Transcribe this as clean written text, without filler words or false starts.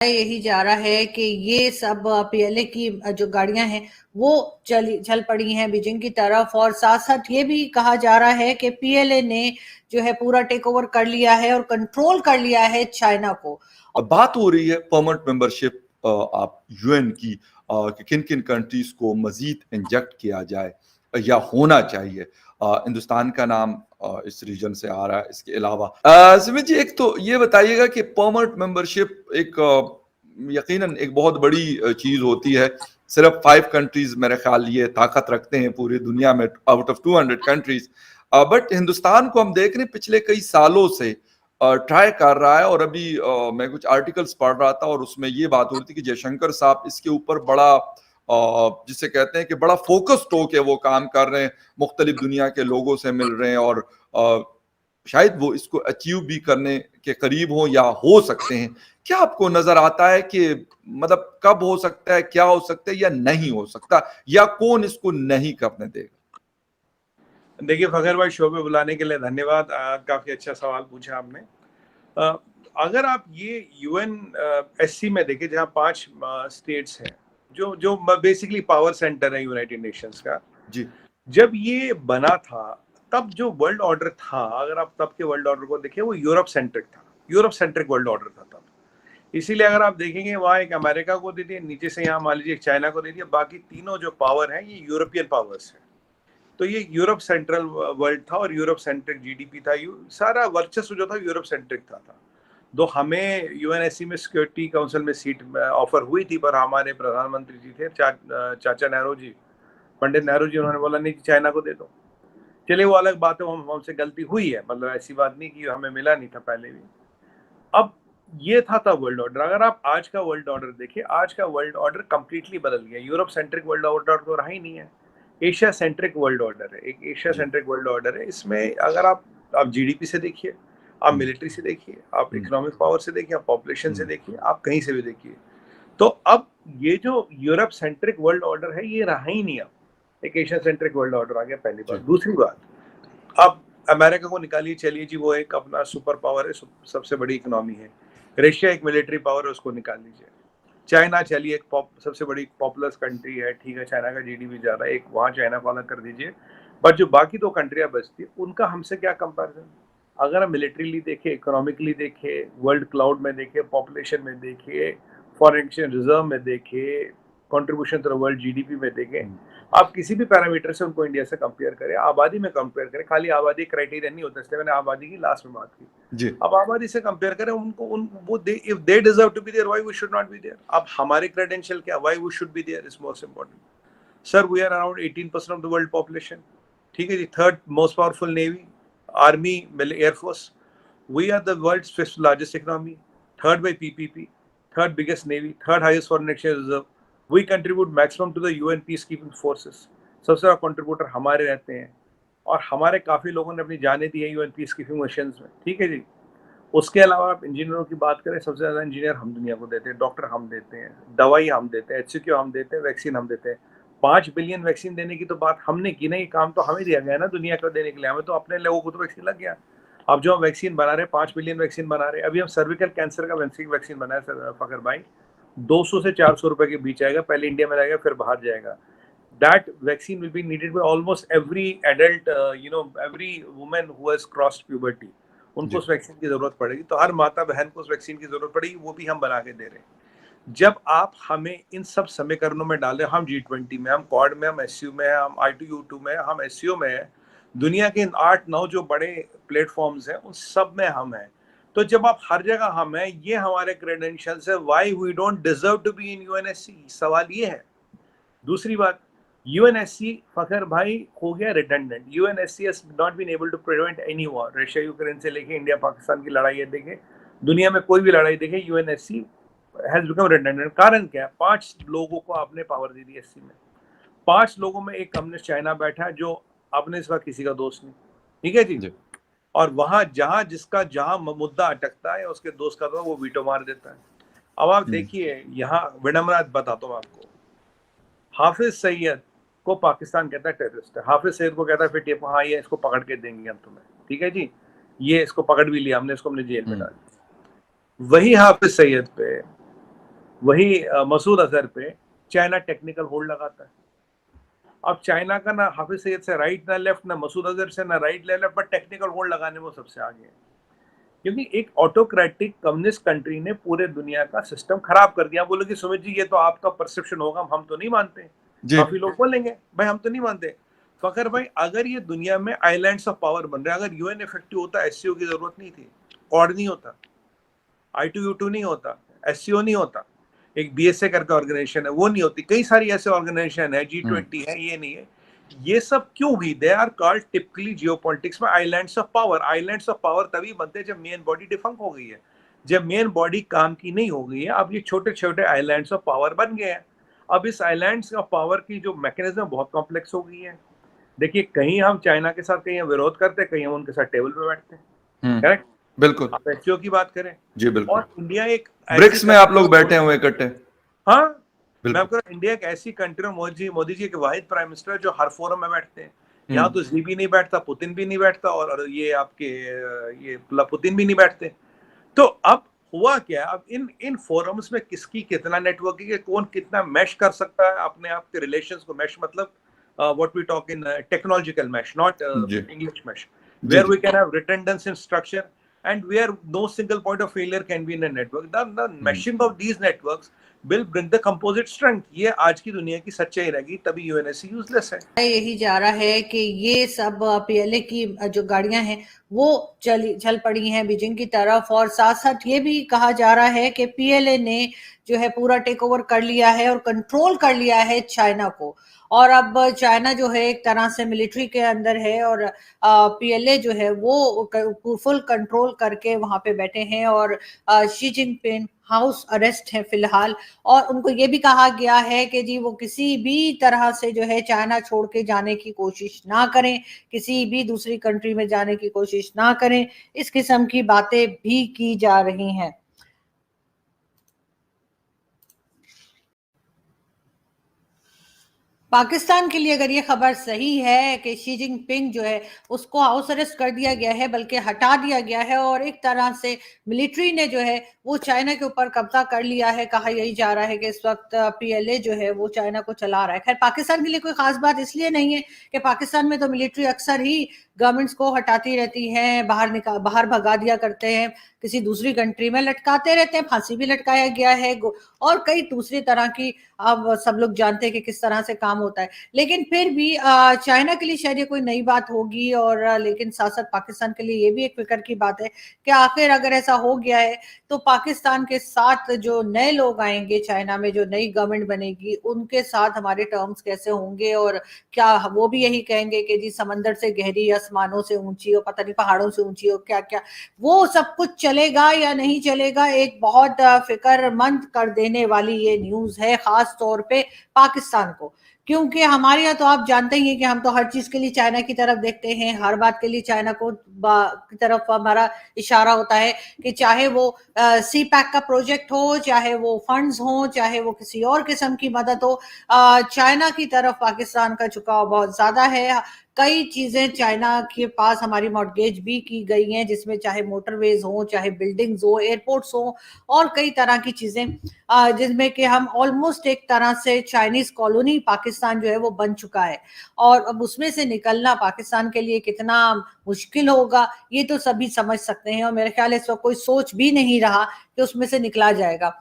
यही जा रहा है कि ये सब पीएलए की जो गाड़ियां हैं वो चल पड़ी हैं बीजिंग की तरफ, और साथ साथ ये भी कहा जा रहा है कि पीएलए ने जो है पूरा टेक ओवर कर लिया है और कंट्रोल कर लिया है चाइना को। अब बात हो रही है परमानेंट मेंबरशिप आप यूएन की कि किन किन कंट्रीज को मजीद इंजेक्ट किया जाए या होना चाहिए। हिंदुस्तान का नाम इस रीजन से आ रहा है। इसके अलावा सुमित जी, एक तो ये बताइएगा कि परमानेंट मेंबरशिप एक यकीनन एक बहुत बड़ी चीज होती है। सिर्फ 5 कंट्रीज मेरे ख्याल ये ताकत रखते हैं पूरी दुनिया में out of 200 countries. But Hindustan को हम देख रहे हैं पिछले कई सालों से ट्राई कर रहा है। और अभी मैं कुछ आर्टिकल्स पढ़ रहा था और उसमें ये बात हो रही थी कि जयशंकर साहब इसके ऊपर बड़ा जिसे कहते हैं कि बड़ा फोकस्ड होके वो काम कर रहे हैं, मुख्तलिफ दुनिया के लोगों से मिल रहे हैं और शायद वो इसको अचीव भी करने के करीब हो या हो सकते हैं। क्या आपको नजर आता है कि मतलब कब हो सकता है, क्या हो सकता है या नहीं हो सकता, या कौन इसको नहीं करने देगा? देखिए फखर भाई, शो पे बुलाने के लिए धन्यवाद। काफी अच्छा सवाल पूछा आपने। अगर आप ये यूएनएससी में देखें जहाँ 5 स्टेट्स हैं जो जो बेसिकली पावर सेंटर है यूनाइटेड नेशंस का जी, जब ये बना था तब जो वर्ल्ड ऑर्डर था, अगर आप तब के वर्ल्ड ऑर्डर को देखें, वो यूरोप सेंट्रिक था, यूरोप सेंट्रिक वर्ल्ड ऑर्डर था तब। इसीलिए अगर आप देखेंगे वहाँ एक अमेरिका को दे दिया, नीचे से यहाँ मान लीजिए एक चाइना को दे दिया, बाकी तीनों जो पावर है ये यूरोपियन पावर्स है। तो ये यूरोप सेंट्रल वर्ल्ड था और यूरोप सेंट्रिक जीडीपी था। सारा वर्चस्व जो था यूरोप सेंट्रिक था। तो हमें यूएनएससी में सिक्योरिटी काउंसिल में सीट ऑफर हुई थी, पर हमारे प्रधानमंत्री जी थे चाचा नेहरू जी, पंडित नेहरू जी, उन्होंने बोला नहीं चाइना को दे दो। चलिए वो अलग बात है, हमसे गलती हुई है, मतलब ऐसी बात नहीं कि हमें मिला नहीं था पहले भी। अब ये था तब वर्ल्ड ऑर्डर। अगर आप आज का वर्ल्ड ऑर्डर देखिए, आज का वर्ल्ड ऑर्डर कंप्लीटली बदल गया। यूरोप सेंट्रिक वर्ल्ड ऑर्डर तो रहा ही नहीं है, एशिया सेंट्रिक वर्ल्ड ऑर्डर है। एक एशिया सेंट्रिक वर्ल्ड ऑर्डर है। इसमें अगर आप जीडीपी से देखिए, आप मिलिट्री से देखिए, आप इकोनॉमिक पावर से देखिए, आप पॉपुलेशन से देखिए, आप कहीं से भी देखिए, तो अब ये जो यूरोप सेंट्रिक वर्ल्ड ऑर्डर है ये रहा ही नहीं। अब एक एशिया सेंट्रिक वर्ल्ड ऑर्डर आ गया, पहली बात। दूसरी बात, अब अमेरिका को निकालिए, चलिए जी, वो एक अपना सुपर पावर है, सबसे बड़ी इकोनॉमी है। रशिया एक मिलिट्री पावर है, उसको निकाल लीजिए। चाइना चलिए एक सबसे बड़ी पॉपुलस कंट्री है, ठीक है, चाइना का जीडीपी ज्यादा है, एक वहाँ चाइना को अलग कर दीजिए। बट जो बाकी 2 कंट्रियां बचती है उनका हमसे क्या कंपैरिजन? अगर हम मिलिट्रीली देखें, इकोनॉमिकली देखें, वर्ल्ड क्लाउड में देखें, पॉपुलेशन में देखें, फॉरेन एक्सचेंज रिजर्व में देखें, contribution to the world GDP में देखें, आप किसी भी पैरामीटर से उनको इंडिया से कंपेयर करें, आबादी में कंपेयर करें, खाली आबादी क्राइटेरिया नहीं होता, इसलिए मैंने आबादी की लास्ट में बात की। अब आबादी से कंपेयर करें उनको, if they deserve to be there, why we should not be there? अब हमारे क्रेडेंशियल क्या, why we should be there is most important. Sir, we are around 18% of the world population, ठीक है जी, 3rd most powerful navy, army, air force. We are the world's 5th largest economy, 3rd by PPP, 3rd biggest navy, 3rd highest foreign exchange reserve. We contribute maximum to the UN peacekeeping forces. सबसे बड़ा contributor हमारे रहते हैं, और हमारे काफी लोगों ने अपनी जानें दी है यूएन पीसकीपिंग मिशंस में, ठीक है जी। उसके अलावा आप इंजीनियरों की बात करें, सबसे ज्यादा इंजीनियर हम दुनिया को देते हैं, डॉक्टर हम देते हैं, दवाई हम देते हैं, HCQ हम देते हैं, वैक्सीन हम देते हैं। 5 बिलियन वैक्सीन देने की तो बात हमने की ना, ये काम तो हमें दिया गया ना दुनिया को देने के लिए। हमें तो अपने लोगों को तो वैक्सीन लग गया। अब जो हम वैक्सीन बना रहे हैं, 5 बिलियन वैक्सीन बना रहे हैं। अभी हम सर्विकल कैंसर का वैक्सीन बनाया सर फखर भाई, 200 से 400 रुपए के बीच आएगा, पहले इंडिया में जाएगा फिर बाहर जाएगा। That vaccine will be needed by almost every adult, every woman who has crossed puberty. उनको उस वैक्सीन की जरूरत पड़ेगी, तो हर माता बहन को उस वैक्सीन की जरूरत पड़ेगी, वो भी हम बना के दे रहे हैं। जब आप हमें इन सब समीकरणों में डाल रहे हैं, हम G20 में, हम क्वाड में, हम SCO में, हम I2U2 में, हम SCO में है, दुनिया के 8-9 जो बड़े प्लेटफॉर्म्स हैं उन सब में हम हैं। तो जब आप हर जगह हम हैं, ये हमारे क्रेडेंशियल्स है, why we don't deserve to be in UNSC, सवाल ये है। दूसरी बात, यूएनएससी फखर भाई हो गया redundant. UNSC has not been able to prevent any war. Russia Ukraine से लेके इंडिया पाकिस्तान की लड़ाई देखें, दुनिया में कोई भी लड़ाई देखें, यूएनएससी हैज बिकम रिडंडेंट। कारण क्या है? 5 लोगों को आपने पावर दी थी एससी में, 5 लोगों में एक कम्युनिस्ट चाइना बैठा है जो अपने इसका किसी का दोस्त नहीं, ठीक है जी। और वहां जहां जिसका जहां मुद्दा अटकता है उसके दोस्त का तो वो वीटो मार देता है। अब आप देखिए, यहाँ विडम्बना बताता हूँ आपको, हाफिज सईद को पाकिस्तान कहता है टेररिस्ट है, हाफिज सईद को कहता है फिर टेप, हाँ ये इसको पकड़ के देंगे हम तुम्हें, ठीक है जी, ये इसको पकड़ भी लिया हमने, इसको हमने जेल में डाल दिया। वही हाफिज सईद पे वही मसूद अजहर पे चाइना टेक्निकल होल्ड लगाता है। अब चाइना का ना हाफिज सईद से राइट ना लेफ्ट, ना मसूद अजहर से ना राइट ना लेफ्ट, बट टेक्निकल होल्ड लगाने में वो सबसे आगे है। क्योंकि एक ऑटोक्रेटिक कम्युनिस्ट कंट्री ने पूरे दुनिया का सिस्टम खराब कर दिया। बोले कि सुमित जी ये तो आपका परसेप्शन होगा, हम तो नहीं मानते। जी काफी लोग बोलेंगे भाई हम तो नहीं मानते। फकर भाई अगर ये दुनिया में आइलैंड्स ऑफ पावर बन रहे हैं, अगर यूएन इफेक्टिव होता, एससीओ की जरूरत नहीं थी, क्वाड नहीं होता, I2U2 नहीं होता, एससीओ नहीं होता, एक बीएसए करके ऑर्गेनाइजेशन है वो नहीं होती, कई सारी ऐसे ऑर्गेनाइजेशन है, G20 है, ये नहीं है। ये सब क्यों हुई? They are called typically geopolitics में islands of power. Islands of power तभी बनते हैं जब मेन बॉडी डिफंक हो गई है, जब मेन बॉडी काम की नहीं हो गई है। अब ये छोटे छोटे आइलैंड्स ऑफ पावर बन गए हैं। अब इस आइलैंड्स ऑफ पावर की जो मैकेनिज्म बहुत कॉम्प्लेक्स हो गई है। देखिए कहीं हम चाइना के साथ कहीं हम विरोध करते हैं, कहीं हम उनके साथ टेबल पे बैठते हैं, करेक्ट? बिल्कुल आप एससीओ की बात करें जी बिल्कुल। और इंडिया एक ब्रिक्स में आप लोग बैठे हुए इकट्ठे। हाँ बिल्कुल। मैं आपको इंडिया एक ऐसी कंट्री में मोदी जी के वाहिद प्राइम मिनिस्टर जो हर फोरम में बैठते हैं। यहाँ तो जी भी नहीं बैठता, पुतिन भी नहीं बैठता, और ये आपके ये पुतिन भी नहीं बैठते। तो अब हुआ क्या, अब इन फोरम्स में किसकी कितना नेटवर्क है, कौन कितना मैश कर सकता है अपने आप के रिलेशंस को। मैश मतलब what we talk in technological mesh, not English mesh, where we can have redundancy in structure and where no single point of failure can be in a network. The meshing of these networks will bring the composite strength. ये आज की दुनिया की सच्चाई रहेगी, तभी UNSC useless है। यही जा रहा है कि ये सब पीएलए की जो गाड़ियां हैं वो चल पड़ी हैं बीजिंग की तरफ, और साथ साथ ये भी कहा जा रहा है कि पीएलए ने जो है पूरा टेक ओवर कर लिया है और कंट्रोल कर लिया है चाइना को, और अब चाइना जो है एक तरह से मिलिट्री के अंदर है, और पीएलए जो है वो फुल कंट्रोल करके वहां पे बैठे हैं, और शी जिनपिंग हाउस अरेस्ट है फिलहाल। और उनको ये भी कहा गया है कि जी वो किसी भी तरह से जो है चाइना छोड़ के जाने की कोशिश ना करें, किसी भी दूसरी कंट्री में जाने की कोशिश ना करें, इस किस्म की बातें भी की जा रही हैं। पाकिस्तान के लिए अगर ये खबर सही है कि शी जिनपिंग जो है उसको हाउस अरेस्ट कर दिया गया है, बल्कि हटा दिया गया है, और एक तरह से मिलिट्री ने जो है वो चाइना के ऊपर कब्जा कर लिया है, कहा यही जा रहा है कि इस वक्त पीएलए जो है वो चाइना को चला रहा है। खैर पाकिस्तान के लिए कोई खास बात इसलिए नहीं है कि पाकिस्तान में तो मिलिट्री अक्सर ही गवर्नमेंट्स को हटाती रहती है, बाहर भगा दिया करते हैं, किसी दूसरी कंट्री में लटकाते रहते हैं, फांसी भी लटकाया गया है, और कई दूसरी तरह की अब सब लोग जानते हैं कि किस तरह से काम होता है। लेकिन फिर भी चाइना के लिए शायद ये कोई नई बात होगी, और लेकिन साथ साथ पाकिस्तान के लिए ये भी एक फिक्र की बात है कि आखिर अगर ऐसा हो गया है तो पाकिस्तान के साथ जो नए लोग आएंगे चाइना में, जो नई गवर्नमेंट बनेगी, उनके साथ हमारे टर्म्स कैसे होंगे, और क्या वो भी यही कहेंगे कि जी समंदर से गहरी, आसमानों से ऊंची, और पता नहीं पहाड़ों से ऊंची, और क्या क्या वो सब कुछ चलेगा या नहीं चलेगा। एक बहुत फिक्रमंद कर देने वाली ये न्यूज है, खास तौर पे पाकिस्तान को, क्योंकि हमारे यहाँ तो आप जानते ही हैं कि हम तो हर चीज के लिए चाइना की तरफ देखते हैं, हर बात के लिए चाइना को की तरफ हमारा इशारा होता है, कि चाहे वो सी पैक का प्रोजेक्ट हो, चाहे वो फंड्स हो, चाहे वो किसी और किस्म की मदद हो, चाइना की तरफ पाकिस्तान का झुकाव बहुत ज्यादा है। कई चीजें चाइना के पास हमारी मॉर्गेज भी की गई हैं, जिसमें चाहे मोटरवेज हो, चाहे बिल्डिंग्स हो, एयरपोर्ट्स हो, और कई तरह की चीजें, जिसमें कि हम ऑलमोस्ट एक तरह से चाइनीज कॉलोनी पाकिस्तान जो है वो बन चुका है, और अब उसमें से निकलना पाकिस्तान के लिए कितना मुश्किल होगा ये तो सभी समझ सकते हैं, और मेरे ख्याल है इस वक्त कोई सोच भी नहीं रहा कि उसमें से निकला जाएगा।